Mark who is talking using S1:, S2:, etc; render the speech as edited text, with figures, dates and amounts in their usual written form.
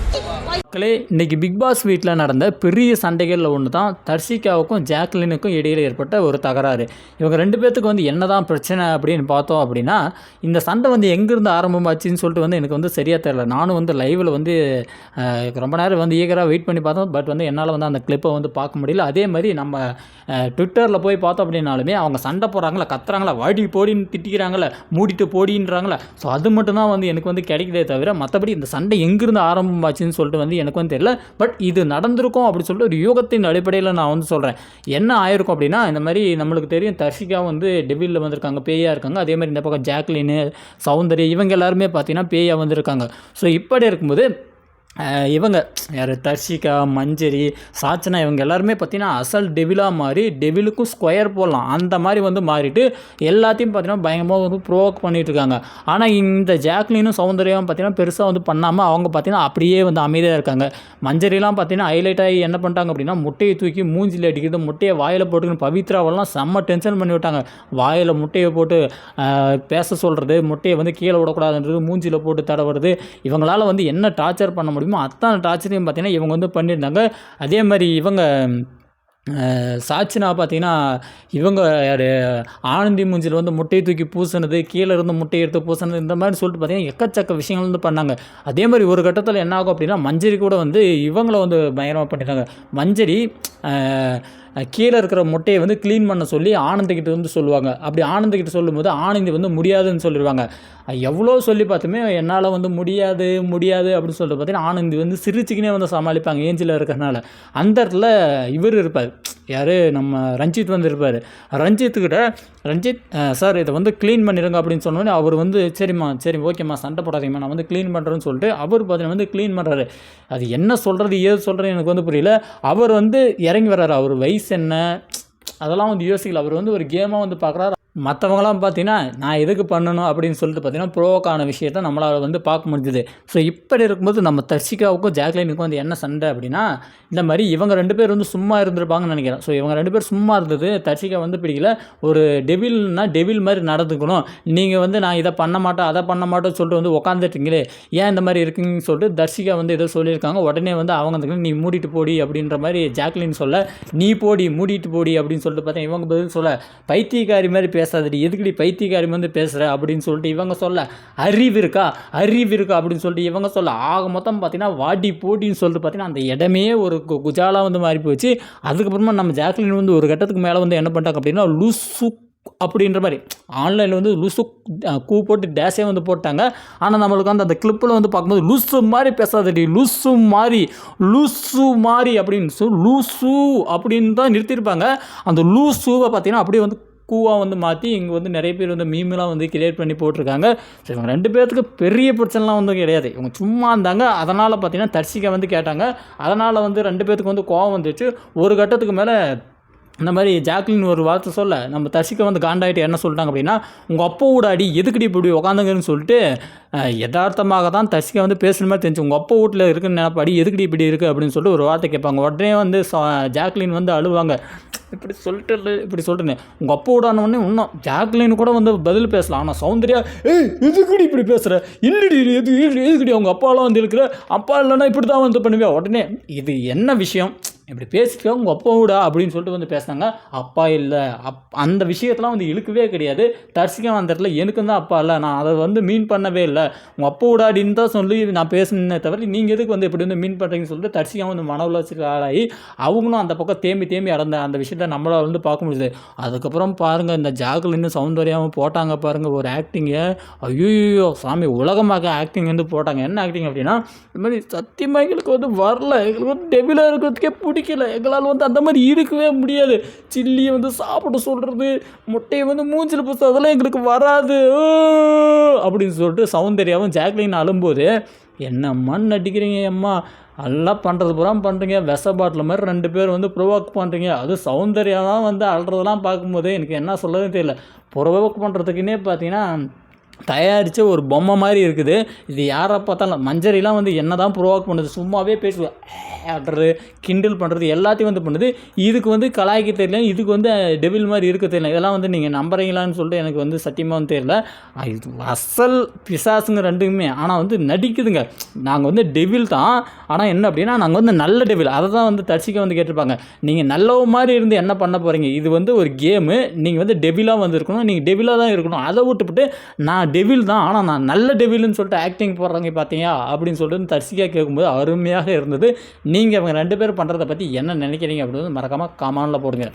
S1: மக்களே, இன்னைக்கு big pass வீட்டில் நடந்த பெரிய சண்டைகளில் ஒன்று தான் தர்ஷிகாவுக்கும் ஜாக்லினுக்கும் இடையில் ஏற்பட்ட ஒரு தகராறு. இவங்க 2 பேர்த்துக்கு என்னதான் பிரச்சனை அப்படின்னு பார்த்தோம் அப்படின்னா, இந்த சண்டை எங்கேருந்து ஆரம்பமாச்சுன்னு சொல்லிட்டு எனக்கு சரியாக தெரியல. நானும் லைவில் ரொம்ப நேரம் ஈகராக வெயிட் பண்ணி பார்த்தோம். பட் என்னால் அந்த கிளிப்பை பார்க்க முடியல. அதே மாதிரி நம்ம ட்விட்டரில் போய் பார்த்தோம் அப்படின்னாலுமே அவங்க சண்டை போடுறாங்களா, கத்துறாங்களா, வாடி போடின்னு திட்டிக்கிறாங்களே, மூடிட்டு போடின்றாங்களே. ஸோ அது மட்டும்தான் எனக்கு கிடைக்குதே தவிர, மற்றபடி இந்த சண்டை எங்கேருந்து ஆரம்பமாச்சுன்னு சொல்லிட்டு எனக்கு தெரியல. பட் இது நடந்திருக்கும் அப்படின்னு சொல்லிட்டு ஒரு யூகத்தின் அடிப்படையில் நான் சொல்கிறேன். என்ன ஆயிருக்கும் அப்படின்னா, இந்த மாதிரி நம்மளுக்கு தெரியும் தர்ஷிகா டெவிலில் வந்திருக்காங்க, பேயாக இருக்காங்க. அதே மாதிரி இந்த பக்கம் ஜாக்லின், சௌந்தர்யா இவங்க எல்லாருமே பார்த்தீங்கன்னா பேயாக வந்திருக்காங்க. ஸோ இப்படி இருக்கும்போது இவங்க யார் தர்ஷிகா, மஞ்சரி, சாச்சனா இவங்க எல்லாருமே பார்த்தீங்கன்னா அசல் டெவிலாக மாறி டெவிலுக்கும் ஸ்கொயர் போடலாம் அந்த மாதிரி மாறிட்டு எல்லாத்தையும் பார்த்தீங்கன்னா பயங்கரமாக ப்ரோவோக் பண்ணிகிட்டு இருக்காங்க. ஆனால் இந்த ஜாக்லினும் சௌந்தர்யாவும் பார்த்தீங்கன்னா பெருசாக பண்ணாமல் அவங்க பார்த்தீங்கன்னா அப்படியே அமைதியாக இருக்காங்க. மஞ்சரிலாம் பார்த்தீங்கன்னா ஹைலைட் ஆகி என்ன பண்ணிட்டாங்க அப்படின்னா, முட்டையை தூக்கி மூஞ்சில் அடிக்கிறது, முட்டையை வாயில் போட்டுக்கணும். பவித்ராவெல்லாம் செம்ம டென்ஷன் பண்ணி விட்டாங்க. வாயில் முட்டையை போட்டு பேச சொல்கிறது, முட்டையை கீழே விடக்கூடாதுன்றது, மூஞ்சியில் போட்டு தடவுறது, இவங்களால் என்ன டார்ச்சர் பண்ண முடியுமோ அத்தனை டார்ச்சரையும் பார்த்தீங்கன்னா இவங்க பண்ணியிருந்தாங்க. அதே மாதிரி இவங்க சாட்சினா பார்த்தீங்கன்னா இவங்க யார் ஆனந்தி மூஞ்சில் முட்டையை தூக்கி பூசினது, கீழே இருந்து முட்டையை எடுத்து பூசினது, இந்த மாதிரி சொல்லிட்டு பார்த்தீங்கன்னா எக்கச்சக்க விஷயங்கள் பண்ணாங்க. அதே மாதிரி ஒரு கட்டத்தில் என்ன ஆகும் அப்படின்னா, மஞ்சரி கூட இவங்கள பயங்கரமாக பண்ணிட்டாங்க. மஞ்சரி கீழே இருக்கிற முட்டையை க்ளீன் பண்ண சொல்லி ஆனந்திக்கிட்ட சொல்லுவாங்க. அப்படி ஆனந்திக்கிட்ட சொல்லும்போது ஆனந்தி முடியாதுன்னு சொல்லிடுவாங்க. எவ்வளோ சொல்லி பார்த்துமே என்னால் முடியாது முடியாது அப்படின்னு சொல்லிட்டு பார்த்தீங்கன்னா ஆனந்தி சிரிச்சுக்கினே சமாளிப்பாங்க ஏஞ்சில் இருக்கிறனால. அந்த இடத்துல இவர் இருப்பார், யார் நம்ம ரஞ்சித் இருப்பார். ரஞ்சித் சார் இதை க்ளீன் பண்ணிடுங்க அப்படின்னு சொன்னோன்னே அவர் சரிம்மா சரி ஓகேம்மா சண்டை போடாதீங்கம்மா நான் க்ளீன் பண்ணுறேன்னு சொல்லிட்டு அவர் பார்த்தீங்கன்னா க்ளீன் பண்ணுறாரு. அது என்ன சொல்கிறது ஏது சொல்கிறது எனக்கு புரியல. அவர் இறங்கி வர்றாரு. அவர் வயசு என்ன அதெல்லாம் யோசிக்கல. அவர் ஒரு கேமாக பார்க்குறாரு. மற்றவங்களாம் பார்த்தீங்கன்னா நான் எதுக்கு பண்ணணும் அப்படின்னு சொல்லிட்டு பார்த்தீங்கன்னா ப்ரோவோக்கான விஷயத்தை நம்மளால் பார்க்க முடிஞ்சுது. ஸோ இப்படி இருக்கும்போது நம்ம தர்ஷிகாவுக்கும் ஜாக்லினுக்கும் என்ன சண்டை அப்படின்னா, இந்த மாதிரி இவங்க 2 பேர் சும்மா இருந்திருப்பாங்கன்னு நினைக்கிறேன். ஸோ இவங்க 2 பேர் சும்மா இருந்தது தர்ஷிகா பிடிக்கல. ஒரு டெவில்னா டெவில் மாதிரி நடந்துக்கணும், நீங்கள் நான் இதை பண்ண மாட்டேன் அதை பண்ண மாட்டேன்னு சொல்லிட்டு உட்காந்துட்டீங்களே, ஏன் இந்த மாதிரி இருக்குங்கன்னு சொல்லிட்டு தர்ஷிகா ஏதோ சொல்லியிருக்காங்க. உடனே அவங்க நீ மூடிட்டு போடி அப்படின்ற மாதிரி ஜாக்லின் சொல்ல, நீ போடி மூடிட்டு போடி அப்படின்னு சொல்லிட்டு பார்த்தேன். இவங்க பதில் சொல்ல, பைத்தியக்காரி மாதிரி பேசாதடி, எதுக்கடி பைத்தியக்காரி பேசுகிற அப்படின்னு சொல்லிட்டு இவங்க சொல்ல, அறிவு இருக்கா அப்படின்னு சொல்லிட்டு இவங்க சொல்ல, ஆக மொத்தம் பார்த்தீங்கன்னா வாடி போட்டின்னு சொல்லிட்டு பார்த்தீங்கன்னா அந்த இடமே ஒரு குஜாலாக மாறி போச்சு. அதுக்கப்புறமா நம்ம ஜாக்லின் ஒரு கட்டத்துக்கு மேலே என்ன பண்ணிட்டாங்க அப்படின்னா லூசு அப்படின்ற மாதிரி ஆன்லைனில் லூசு கூ போட்டு டேஸே போட்டாங்க. ஆனால் நம்மளுக்கு அந்த கிளிப்பில் பார்க்கும்போது லூசு மாதிரி பேசாதடி, லூசு மாதிரி அப்படின்னு லூசு அப்படின்னு தான் நிறுத்தியிருப்பாங்க. அந்த லூசுவை பார்த்தீங்கன்னா அப்படியே கூவாக மாற்றி இங்கே நிறைய பேர் மீம்லாம் கிரியேட் பண்ணி போட்டிருக்காங்க. ஸோ இவங்க 2 பேர்த்துக்கு பெரிய பிரச்சனைலாம் கிடையாது. இவங்க சும்மா இருந்தாங்க. அதனால் பார்த்தீங்கன்னா தர்ஷிகா கேட்டாங்க. அதனால் 2 பேர்த்துக்கு கோவம் வந்துச்சு. ஒரு கட்டத்துக்கு மேலே இந்த மாதிரி ஜாக்லின் ஒரு வார்த்தை சொல்ல, நம்ம தர்ஷிகா காண்டாயிட்டு என்ன சொல்லிட்டாங்க அப்படின்னா, உங்கள் அப்போவோட அடி எதுக்கடி இப்படி உட்காந்துங்கன்னு சொல்லிட்டு யதார்த்தமாக தான் தர்ஷிகா பேசுகிற மாதிரி தெரிஞ்சு, உங்கள் அப்போ வீட்டில் இருக்குன்னு நினைப்பாடி எதுக்கடி இப்படி இருக்குது அப்படின்னு சொல்லிட்டு ஒரு வார்த்தை கேட்பாங்க. உடனே ஜாக்லின் அழுவாங்க. இப்படி சொல்லிட்டு உங்கள் அப்பா விடானோடனே இன்னும் ஜாக்லின் கூட பதில் பேசலாம். ஆனால் சௌந்தர்யா எதுக்குடி இப்படி பேசுகிற, இல்லடி எதுக்குடி அவங்க அப்பாலாம் இருக்கிற, அப்பா இல்லைன்னா இப்படி தான் பண்ணுவேன். உடனே இது என்ன விஷயம், இப்படி பேசிக்க உங்கள் அப்பா விடா அப்படின்னு சொல்லிட்டு பேசினாங்க. அப்பா இல்லை அந்த விஷயத்தெலாம் இழுக்கவே கிடையாது. தர்ஷிகா அந்த இடத்துல எனக்கு தான் அப்பா இல்லை, நான் அதை மீன் பண்ணவே இல்லை, உங்கள் அப்பா விடாடின்னு தான் சொல்லி நான் பேசினே தவிர நீங்கள் எதுக்கு இப்படி மீன் பண்ணுறீங்கன்னு சொல்லிட்டு தர்ஷிகா மன உளைச்சலுக்கு ஆளாகி அவங்களும் அந்த பக்கம் தேம்பி அறந்த அந்த விஷயத்தை நம்மளால் பார்க்க முடியுது. அதுக்கப்புறம் பாருங்கள் இந்த ஜாக்லின் சௌந்தர்யாவும் போட்டாங்க பாருங்கள் ஒரு ஆக்டிங்கை, ஐயோ சாமி உலகமாக ஆக்டிங் போட்டாங்க. என்ன ஆக்டிங் அப்படின்னா, இந்த மாதிரி சத்தியமாக எங்களுக்கு வரல, எங்களுக்கு டெவிலாக இருக்கிறதுக்கே பிடிக்கல, எங்களால் அந்த மாதிரி இருக்கவே முடியாது. சில்லியை சாப்பிட சொல்கிறது, முட்டையை மூஞ்சில் பூச அதெல்லாம் எங்களுக்கு வராது அப்படின்னு சொல்லிட்டு சௌந்தர்யாவும் ஜாக்லின் அழும்போது, என்ன மண் அடிக்கிறீங்க அம்மா, எல்லாம் பண்ணுறது பூரா பண்ணுறீங்க, விஷ பாட்டில் மாதிரி 2 பேர் ப்ரொவோக் பண்ணுறீங்க. அது சௌந்தர்யா தான் அழுறதெல்லாம் பார்க்கும்போது எனக்கு என்ன சொல்லவே தெரியல. ப்ரொவோக் பண்ணுறதுக்குன்னே பார்த்தீங்கன்னா தயாரித்த ஒரு பொம்மை மாதிரி இருக்குது. இது யாரை பார்த்தாலும் மஞ்சரிலாம் வந்து என்ன தான் ப்ரோவோக் பண்ணுது, சும்மாவே பேசுவேன் ஆடுறது, கிண்டல் பண்ணுறது எல்லாத்தையும் வந்து பண்ணுது. இதுக்கு வந்து கலாய்க்க தெரியல, இதுக்கு வந்து டெவில் மாதிரி இருக்க தெரியல. இதெல்லாம் வந்து நீங்கள் நம்புறீங்களான்னு சொல்லிட்டு எனக்கு வந்து சத்தியமாக வந்து தெரியல. இது அசல் பிசாசுங்க ரெண்டுக்குமே. ஆனால் வந்து நடிக்குதுங்க. நாங்கள் வந்து டெவில் தான், ஆனால் என்ன அப்படின்னா நாங்கள் வந்து நல்ல டெவில். அதை தான் வந்து தர்சிகா வந்து கேட்டிருப்பாங்க, நீங்கள் நல்லவ மாதிரி இருந்து என்ன பண்ண போகிறீங்க, இது வந்து ஒரு கேமு, நீங்கள் வந்து டெவிலாக வந்து இருக்கணும், நீங்கள் டெவிலாக தான் இருக்கணும், அதை விட்டுவிட்டு நான் டெவில் தான் ஆனால் நான் நல்ல டெவில்னு சொல்லிட்டு ஆக்டிங் போடுறாங்க பார்த்தீங்க அப்படின்னு சொல்லிட்டு தர்சிகா கேட்கும்போது அருமையாக இருந்தது. நீங்கள் அவங்க 2 பேரும் பண்ணுறதை பற்றி என்ன நினைக்கிறீங்க அப்படின்னு மறக்காமல் கமெண்டில் போடுங்க.